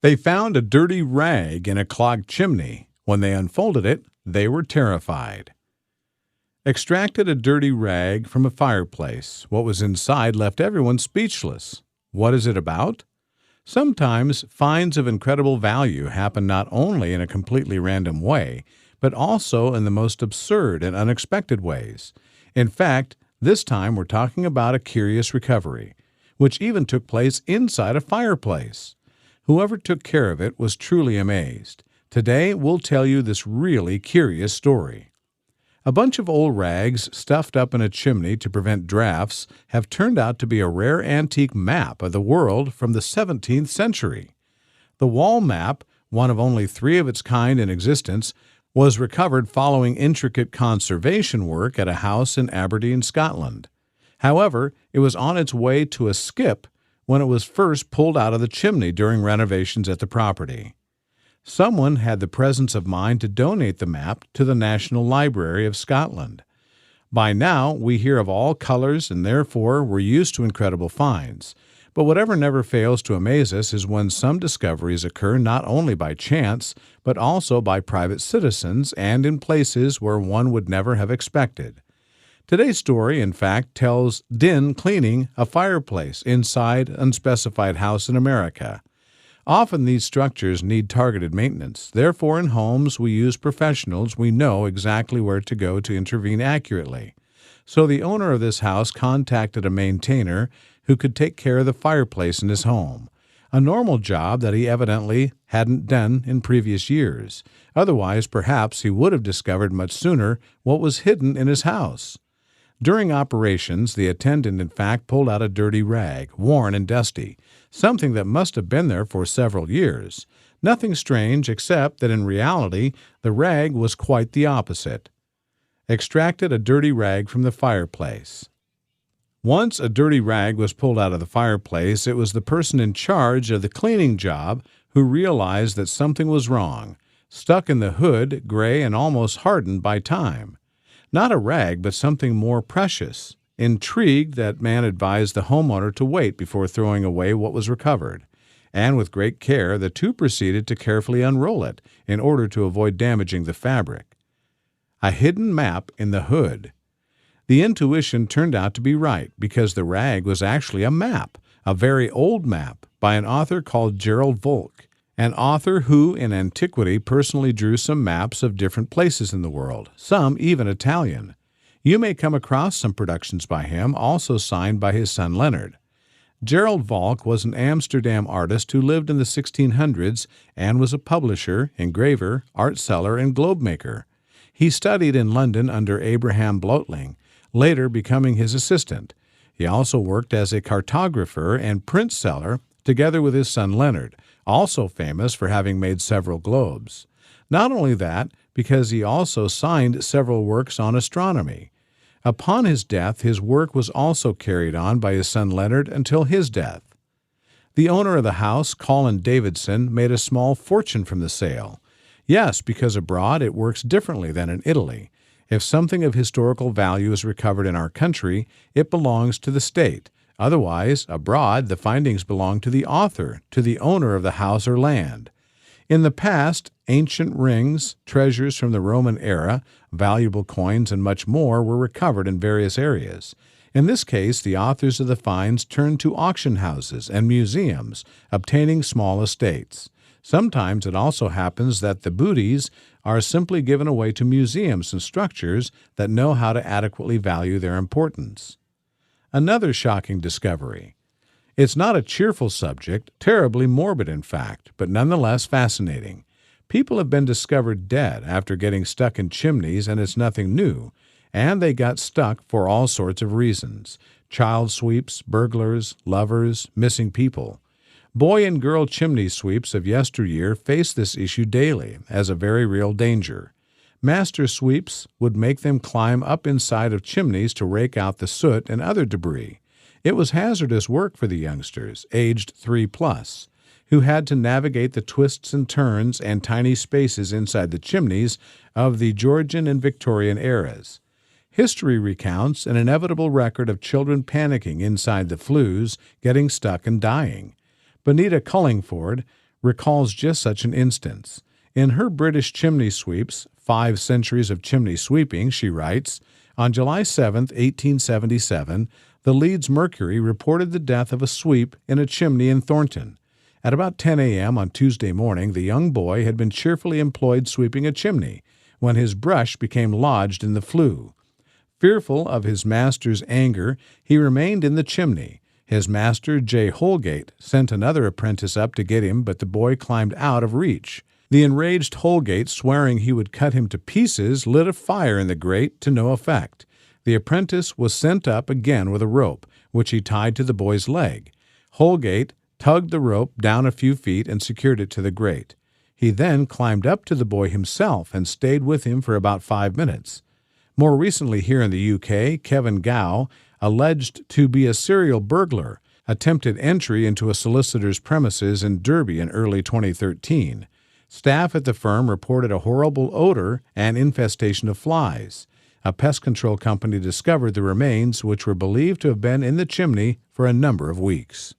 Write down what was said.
They found a dirty rag in a clogged chimney. When they unfolded it, they were terrified. Extracted a dirty rag from a fireplace. What was inside left everyone speechless. What is it about? Sometimes finds of incredible value happen not only in a completely random way, but also in the most absurd and unexpected ways. In fact, this time we're talking about a curious recovery, which even took place inside a fireplace. Whoever took care of it was truly amazed. Today we'll tell you this really curious story. A bunch of old rags stuffed up in a chimney to prevent drafts have turned out to be a rare antique map of the world from the 17th century. The wall map, one of only 3 of its kind in existence, was recovered following intricate conservation work at a house in Aberdeen, Scotland. However, it was on its way to a skip when it was first pulled out of the chimney during renovations at the property. Someone had the presence of mind to donate the map to the National Library of Scotland. By now, we hear of all colors and therefore we're used to incredible finds. But whatever never fails to amaze us is when some discoveries occur not only by chance, but also by private citizens and in places where one would never have expected. Today's story, in fact, tells Din cleaning a fireplace inside an unspecified house in America. Often these structures need targeted maintenance. Therefore, in homes, we use professionals. We know exactly where to go to intervene accurately. So the owner of this house contacted a maintainer who could take care of the fireplace in his home, a normal job that he evidently hadn't done in previous years. Otherwise, perhaps he would have discovered much sooner what was hidden in his house. During operations, the attendant in fact pulled out a dirty rag, worn and dusty, something that must have been there for several years. Nothing strange except that in reality the rag was quite the opposite. Extracted a dirty rag from the fireplace. Once a dirty rag was pulled out of the fireplace, it was the person in charge of the cleaning job who realized that something was wrong, stuck in the hood, gray and almost hardened by time. Not a rag, but something more precious. Intrigued, that man advised the homeowner to wait before throwing away what was recovered. And with great care, the two proceeded to carefully unroll it in order to avoid damaging the fabric. A hidden map in the hood. The intuition turned out to be right because the rag was actually a map, a very old map, by an author called Gerald Volk, an author who in antiquity personally drew some maps of different places in the world, some even Italian. You may come across some productions by him, also signed by his son Leonard. Gerald Volk was an Amsterdam artist who lived in the 1600s and was a publisher, engraver, art seller, and globe maker. He studied in London under Abraham Blotling, later becoming his assistant. He also worked as a cartographer and print seller together with his son Leonard, also famous for having made several globes. Not only that, because he also signed several works on astronomy. Upon his death, his work was also carried on by his son Leonard until his death. The owner of the house, Colin Davidson, made a small fortune from the sale. Yes, because abroad it works differently than in Italy. If something of historical value is recovered in our country, it belongs to the state. Otherwise, abroad, the findings belong to the author, to the owner of the house or land. In the past, ancient rings, treasures from the Roman era, valuable coins, and much more were recovered in various areas. In this case, the authors of the finds turned to auction houses and museums, obtaining small estates. Sometimes it also happens that the booties are simply given away to museums and structures that know how to adequately value their importance. Another shocking discovery. It's not a cheerful subject, terribly morbid in fact, but nonetheless fascinating. People have been discovered dead after getting stuck in chimneys, and it's nothing new. And they got stuck for all sorts of reasons. Child sweeps, burglars, lovers, missing people. Boy and girl chimney sweeps of yesteryear face this issue daily as a very real danger. Master sweeps would make them climb up inside of chimneys to rake out the soot and other debris. It was hazardous work for the youngsters, aged 3+, who had to navigate the twists and turns and tiny spaces inside the chimneys of the Georgian and Victorian eras. History recounts an inevitable record of children panicking inside the flues, getting stuck and dying. Benita Cullingford recalls just such an instance. In her British Chimney Sweeps, 5 Centuries of Chimney Sweeping, she writes, on July 7, 1877, the Leeds Mercury reported the death of a sweep in a chimney in Thornton. At about 10 a.m. on Tuesday morning, the young boy had been cheerfully employed sweeping a chimney when his brush became lodged in the flue. Fearful of his master's anger, he remained in the chimney. His master, J. Holgate, sent another apprentice up to get him, but the boy climbed out of reach. The enraged Holgate, swearing he would cut him to pieces, lit a fire in the grate to no effect. The apprentice was sent up again with a rope, which he tied to the boy's leg. Holgate tugged the rope down a few feet and secured it to the grate. He then climbed up to the boy himself and stayed with him for about 5 minutes. More recently here in the UK, Kevin Gow, alleged to be a serial burglar, attempted entry into a solicitor's premises in Derby in early 2013. Staff at the firm reported a horrible odor and infestation of flies. A pest control company discovered the remains, which were believed to have been in the chimney for a number of weeks.